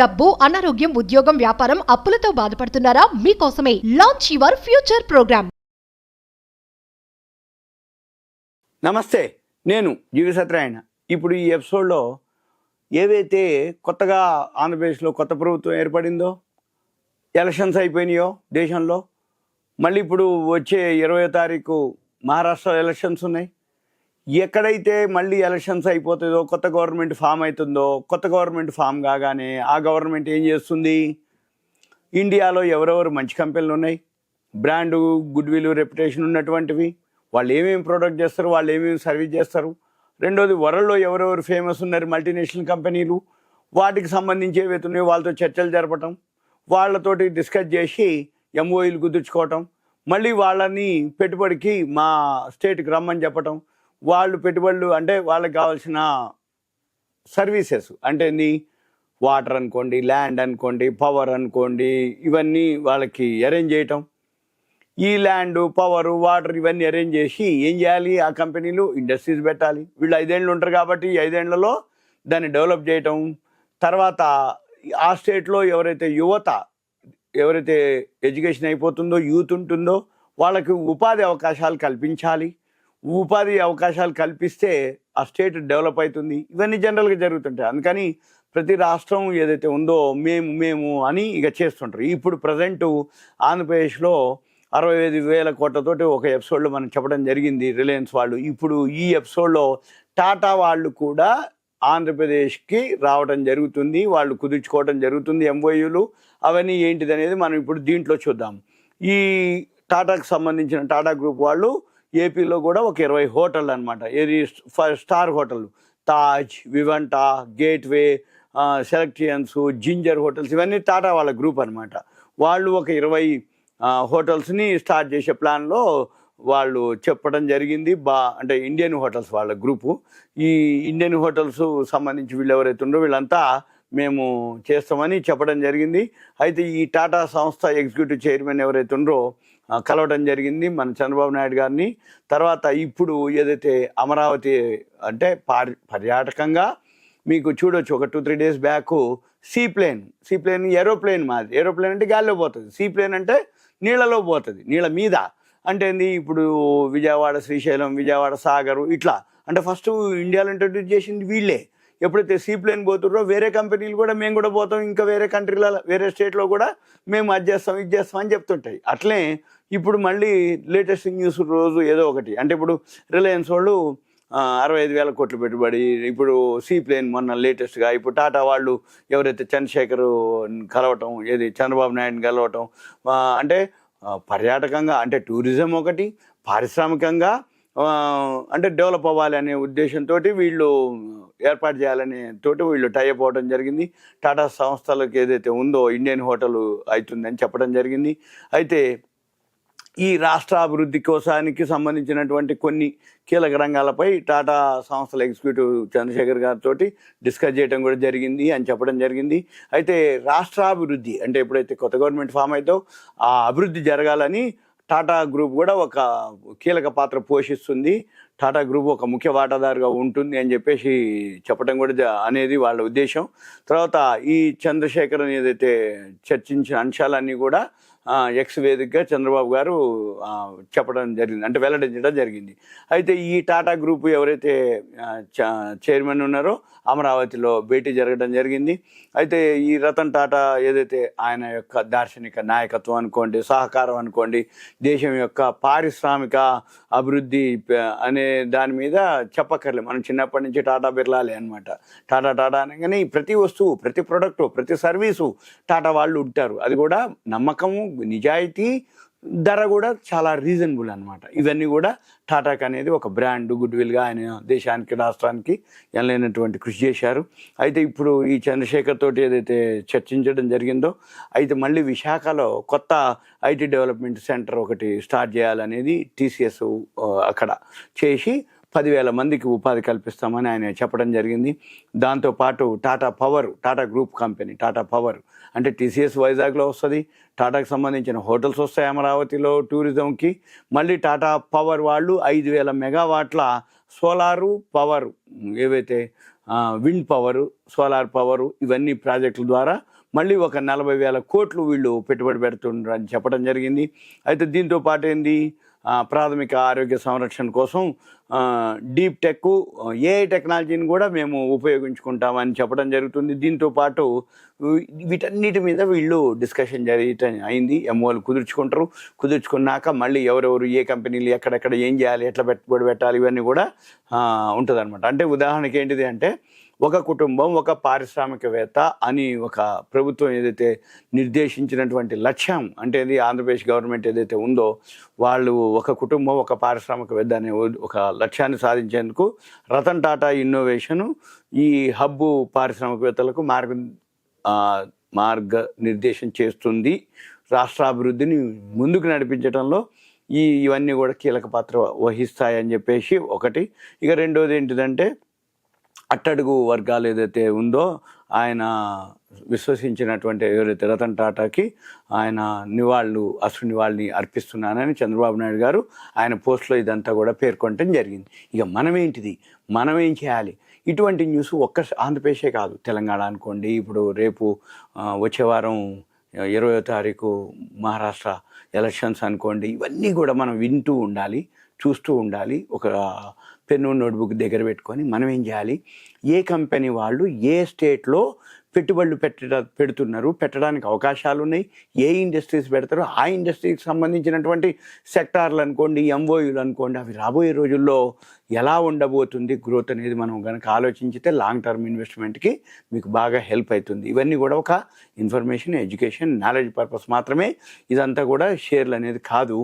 డబ్బు, అనారోగ్యం, ఉద్యోగం, వ్యాపారం, అప్పులతో బాధపడుతున్నారా? మీకోసమే లాంచ్ యువర్ ఫ్యూచర్ ప్రోగ్రామ్. నమస్తే, నేను జీవి సత్యనారాయణ. ఇప్పుడు ఈ ఎపిసోడ్లో ఏవైతే కొత్తగా ఆంధ్రప్రదేశ్లో కొత్త ప్రభుత్వం ఏర్పడిందో, ఎలక్షన్స్ అయిపోయినాయో దేశంలో, మళ్ళీ ఇప్పుడు వచ్చే 20వ తారీఖు మహారాష్ట్ర ఎలక్షన్స్ ఉన్నాయి. ఎక్కడైతే మళ్ళీ ఎలక్షన్స్ అయిపోతుందో, కొత్త గవర్నమెంట్ ఫామ్ అవుతుందో, కొత్త గవర్నమెంట్ ఫామ్ కాగానే ఆ గవర్నమెంట్ ఏం చేస్తుంది? ఇండియాలో ఎవరెవరు మంచి కంపెనీలు ఉన్నాయి, బ్రాండు, గుడ్ విల్, రెప్యుటేషన్ ఉన్నటువంటివి, వాళ్ళు ఏమేమి ప్రోడక్ట్ చేస్తారు, వాళ్ళు ఏమేమి సర్వీస్ చేస్తారు, రెండోది వరల్డ్లో ఎవరెవరు ఫేమస్ ఉన్నారు మల్టీనేషనల్ కంపెనీలు, వాటికి సంబంధించి ఏవైతే ఉన్నాయో వాళ్ళతో చర్చలు జరపటం, వాళ్ళతోటి డిస్కస్ చేసి ఎంఓఈలు కుదుర్చుకోవటం, మళ్ళీ వాళ్ళని పెట్టుబడికి మా స్టేట్కి రమ్మని చెప్పటం, వాళ్ళు పెట్టుబడులు అంటే వాళ్ళకి కావాల్సిన సర్వీసెస్ అంటే వాటర్ అనుకోండి, ల్యాండ్ అనుకోండి, పవర్ అనుకోండి, ఇవన్నీ వాళ్ళకి అరేంజ్ చేయటం. ఈ ల్యాండ్, పవర్, వాటర్ ఇవన్నీ అరేంజ్ చేసి ఏం చేయాలి? ఆ కంపెనీలు ఇండస్ట్రీస్ పెట్టాలి. వీళ్ళు 5 ఏళ్ళు ఉంటారు కాబట్టి ఈ 5 ఏళ్లలో దాన్ని డెవలప్ చేయటం. తర్వాత ఆ స్టేట్లో ఎవరైతే యువత, ఎవరైతే ఎడ్యుకేషన్ అయిపోతుందో, యూత్ ఉంటుందో వాళ్ళకి ఉపాధి అవకాశాలు కల్పించాలి. ఉపాధి అవకాశాలు కల్పిస్తే ఆ స్టేట్ డెవలప్ అవుతుంది. ఇవన్నీ జనరల్గా జరుగుతుంటాయి. అందుకని ప్రతి రాష్ట్రం ఏదైతే ఉందో మేము అని ఇక చేస్తుంటారు. ఇప్పుడు ప్రజెంటు ఆంధ్రప్రదేశ్లో 65,000 కోట్లతోటి ఒక ఎపిసోడ్లో మనం చెప్పడం జరిగింది రిలయన్స్ వాళ్ళు. ఇప్పుడు ఈ ఎపిసోడ్లో టాటా వాళ్ళు కూడా ఆంధ్రప్రదేశ్కి రావడం జరుగుతుంది, వాళ్ళు కుదుర్చుకోవడం జరుగుతుంది ఎంఓయూలు. అవన్నీ ఏంటిది అనేది మనం ఇప్పుడు దీంట్లో చూద్దాం. ఈ టాటాకు సంబంధించిన టాటా గ్రూప్ వాళ్ళు ఏపీలో కూడా ఒక 20 హోటళ్ళు అనమాట. ఏది స్టార్ హోటళ్ళు, Taj, వివంటా, gateway, selections, ginger hotels, ఇవన్నీ టాటా వాళ్ళ గ్రూప్ అనమాట. వాళ్ళు ఒక 20 హోటల్స్ని స్టార్ట్ చేసే ప్లాన్లో వాళ్ళు చెప్పడం జరిగింది. అంటే ఇండియన్ హోటల్స్ వాళ్ళ గ్రూపు. ఈ ఇండియన్ హోటల్స్ సంబంధించి వీళ్ళు ఎవరైతే ఉండో వీళ్ళంతా మేము చేస్తామని చెప్పడం జరిగింది. అయితే ఈ టాటా సంస్థ ఎగ్జిక్యూటివ్ చైర్మన్ ఎవరైతే ఉండరో కలవడం జరిగింది మన చంద్రబాబు నాయుడు గారిని. తర్వాత ఇప్పుడు ఏదైతే అమరావతి అంటే పర్యాటకంగా మీకు చూడొచ్చు, ఒక 2-3 డేస్ బ్యాక్ సీప్లేన్ ఏరోప్లేన్, మాది ఏరోప్లేన్ అంటే గాల్లో పోతుంది, సీప్లేన్ అంటే నీళ్ళలో పోతుంది, నీళ్ళ మీద. అంటే ఇప్పుడు విజయవాడ శ్రీశైలం, విజయవాడ సాగరు ఇట్లా అంటే ఫస్ట్ ఇండియాలో ఇంట్రడ్యూస్ చేసింది వీళ్ళే. ఎప్పుడైతే సీప్లేన్ పోతుండ్రో వేరే కంపెనీలు కూడా మేము కూడా పోతాం, ఇంకా వేరే కంట్రీలలో, వేరే స్టేట్లో కూడా మేము అది చేస్తాం, ఇది చేస్తాం అని చెప్తుంటాయి. అట్లే ఇప్పుడు మళ్ళీ లేటెస్ట్ న్యూస్ రోజు ఏదో ఒకటి. అంటే ఇప్పుడు రిలయన్స్ వాళ్ళు 65,000 కోట్లు పెట్టుబడి, ఇప్పుడు సీప్లేన్ మొన్న లేటెస్ట్గా, ఇప్పుడు టాటా వాళ్ళు ఎవరైతే చంద్రశేఖర్ కలవటం, ఏది చంద్రబాబు నాయుడుని కలవటం, అంటే పర్యాటకంగా అంటే టూరిజం ఒకటి, పారిశ్రామికంగా అంటే డెవలప్ అవ్వాలి అనే ఉద్దేశంతో వీళ్ళు ఏర్పాటు చేయాలనే తోటి వీళ్ళు టైఅప్ అవ్వడం జరిగింది. టాటా సంస్థలకు ఏదైతే ఉందో ఇండియన్ హోటల్ అవుతుందని చెప్పడం జరిగింది. అయితే ఈ రాష్ట్ర అభివృద్ధి కోసానికి సంబంధించినటువంటి కొన్ని కీలక రంగాలపై టాటా సంస్థల ఎగ్జిక్యూటివ్ చంద్రశేఖర్ గారితో డిస్కస్ చేయడం కూడా జరిగింది అని చెప్పడం జరిగింది. అయితే రాష్ట్రాభివృద్ధి అంటే ఎప్పుడైతే కొత్త గవర్నమెంట్ ఫామ్ అవుతో ఆ అభివృద్ధి జరగాలని టాటా గ్రూప్ కూడా ఒక కీలక పాత్ర పోషిస్తుంది, టాటా గ్రూప్ ఒక ముఖ్య వాటాదారుగా ఉంటుంది అని చెప్పేసి చెప్పడం కూడా అనేది వాళ్ళ ఉద్దేశం. తర్వాత ఈ చంద్రశేఖర్ ఏదైతే చర్చించిన అంశాలన్నీ కూడా ఎక్స్ వేదికగా చంద్రబాబు గారు చెప్పడం జరిగింది, అంటే వెల్లడించడం జరిగింది. అయితే ఈ టాటా గ్రూప్ ఎవరైతే చైర్మన్ ఉన్నారో అమరావతిలో భేటీ జరగడం జరిగింది. అయితే ఈ రతన్ టాటా ఏదైతే ఆయన యొక్క దార్శనిక నాయకత్వం అనుకోండి, సహకారం అనుకోండి, దేశం యొక్క పారిశ్రామిక అభివృద్ధి అనే దాని మీద చెప్పక్కర్లేదు, మనం చిన్నప్పటి నుంచి టాటా బిర్లాలే అనమాట. టాటా అనగానే ప్రతి వస్తువు, ప్రతి ప్రొడక్టు, ప్రతి సర్వీసు టాటా వాళ్ళు ఉంటారు. అది కూడా నమ్మకము, నిజాయితీ, ధర కూడా చాలా రీజనబుల్ అనమాట. ఇవన్నీ కూడా టాటాకి అనేది ఒక బ్రాండ్, గుడ్ విల్గా ఆయన దేశానికి, రాష్ట్రానికి ఎనలేనటువంటి కృషి చేశారు. అయితే ఇప్పుడు ఈ చంద్రశేఖర్ తోటి ఏదైతే చర్చించడం జరిగిందో, అయితే మళ్ళీ విశాఖలో కొత్త ఐటీ డెవలప్మెంట్ సెంటర్ ఒకటి స్టార్ట్ చేయాలనేది టీసీఎస్ అక్కడ చేసి 10,000 మందికి ఉపాధి కల్పిస్తామని ఆయన చెప్పడం జరిగింది. దాంతోపాటు Tata group company Tata power అంటే టీసీఎస్ వైజాగ్లో వస్తుంది, టాటాకి సంబంధించిన హోటల్స్ వస్తాయి అమరావతిలో టూరిజంకి. మళ్ళీ టాటా పవర్ వాళ్ళు 5,000 మెగావాట్ల సోలారు పవర్ ఏవైతే విండ్ పవరు, సోలార్ పవరు, ఇవన్నీ ప్రాజెక్టుల ద్వారా మళ్ళీ ఒక 40,000 కోట్లు వీళ్ళు పెట్టుబడి పెడుతుండ్రని చెప్పడం జరిగింది. అయితే దీంతో పాటు ఏంది, ప్రాథమిక ఆరోగ్య సంరక్షణ కోసం డీప్ టెక్, ఏఐ టెక్నాలజీని కూడా మేము ఉపయోగించుకుంటామని చెప్పడం జరుగుతుంది. దీంతో పాటు వీటన్నిటి మీద వీళ్ళు డిస్కషన్ అయింది. ఎంఓలు కుదుర్చుకున్నాక మళ్ళీ ఎవరెవరు ఏ కంపెనీలు ఎక్కడెక్కడ ఏం చేయాలి, ఎట్లా పెట్టుబడి పెట్టాలి, ఇవన్నీ కూడా ఉంటుందన్నమాట. అంటే ఉదాహరణకి ఏంటిది అంటే, ఒక కుటుంబం ఒక పారిశ్రామికవేత్త అని ఒక ప్రభుత్వం ఏదైతే నిర్దేశించినటువంటి లక్ష్యం, అంటే ఇది ఆంధ్రప్రదేశ్ గవర్నమెంట్ ఏదైతే ఉందో, వాళ్ళు ఒక కుటుంబం ఒక పారిశ్రామికవేత్త అనే ఒక లక్ష్యాన్ని సాధించేందుకు రతన్ టాటా ఇన్నోవేషను ఈ హబ్బు పారిశ్రామికవేత్తలకు మార్గనిర్దేశం చేస్తుంది. రాష్ట్రాభివృద్ధిని ముందుకు నడిపించడంలో ఇవన్నీ కూడా కీలక పాత్ర వహిస్తాయని చెప్పేసి ఒకటి. ఇక రెండోది ఏంటిదంటే, అట్టడుగు వర్గాలు ఏదైతే ఉందో ఆయన విశ్వసించినటువంటి ఎవరైతే రతన్ టాటాకి ఆయన అశ్రు నివాళిని అర్పిస్తున్నానని చంద్రబాబు నాయుడు గారు ఆయన పోస్ట్లో ఇదంతా కూడా పేర్కొనటం జరిగింది. ఇక మనం ఏం చేయాలి? ఇటువంటి న్యూస్ ఒక్క ఆంధ్రప్రదేశే కాదు, తెలంగాణ అనుకోండి, ఇప్పుడు రేపు వచ్చే వారం 20వ తారీఖు మహారాష్ట్ర ఎలక్షన్స్ అనుకోండి, ఇవన్నీ కూడా మనం వింటూ ఉండాలి, చూస్తూ ఉండాలి. ఒక పెన్ను నోట్బుక్ దగ్గర పెట్టుకొని మనం ఏం చేయాలి, ఏ కంపెనీ వాళ్ళు ఏ స్టేట్లో పెట్టుబడులు పెడుతున్నారు, పెట్టడానికి అవకాశాలు ఉన్నాయి, ఏ ఇండస్ట్రీస్ పెడతారో ఆ ఇండస్ట్రీకి సంబంధించినటువంటి సెక్టార్లు అనుకోండి, ఎంఓయూలు అనుకోండి, అవి రాబోయే రోజుల్లో ఎలా ఉండబోతుంది గ్రోత్ అనేది మనం కనుక ఆలోచించితే లాంగ్ టర్మ్ ఇన్వెస్ట్మెంట్కి మీకు బాగా హెల్ప్ అవుతుంది. ఇవన్నీ కూడా ఒక ఇన్ఫర్మేషన్, ఎడ్యుకేషన్, నాలెడ్జ్ పర్పస్ మాత్రమే. ఇదంతా కూడా షేర్లు అనేది కాదు.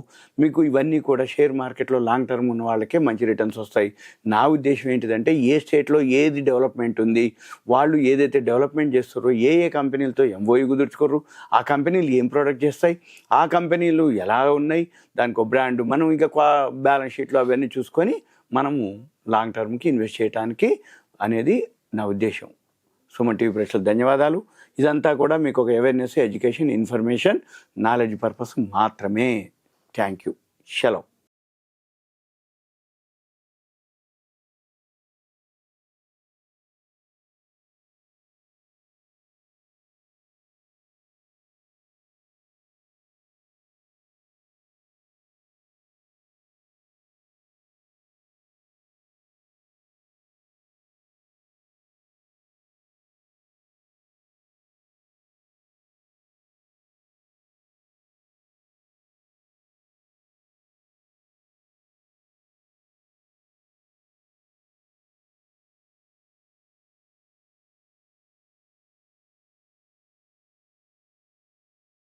మీకు ఇవన్నీ కూడా షేర్ మార్కెట్లో లాంగ్ టర్మ్ ఉన్న వాళ్ళకే మంచి రిటర్న్స్ వస్తాయి. నా ఉద్దేశం ఏంటిదంటే, ఏ స్టేట్లో ఏది డెవలప్మెంట్ ఉంది, వాళ్ళు ఏదైతే డెవలప్మెంట్ చేస్తారో, ఏ కంపెనీలతో ఎంఓయూ కుదుర్చుకోరు, ఆ కంపెనీలు ఏం ప్రోడక్ట్ చేస్తాయి, ఆ కంపెనీలు ఎలా ఉన్నాయి, దానికి ఒక బ్రాండ్, మనం ఇంకా బ్యాలెన్స్ షీట్లో అవన్నీ చూసుకొని మనము లాంగ్ టర్మ్కి ఇన్వెస్ట్ చేయడానికి అనేది నా ఉద్దేశం. సుమన్ టీవీ ప్రేక్షకులకు ధన్యవాదాలు. ఇదంతా కూడా మీకు ఒక awareness, education, information, knowledge purpose మాత్రమే. Thank you. సెలవు.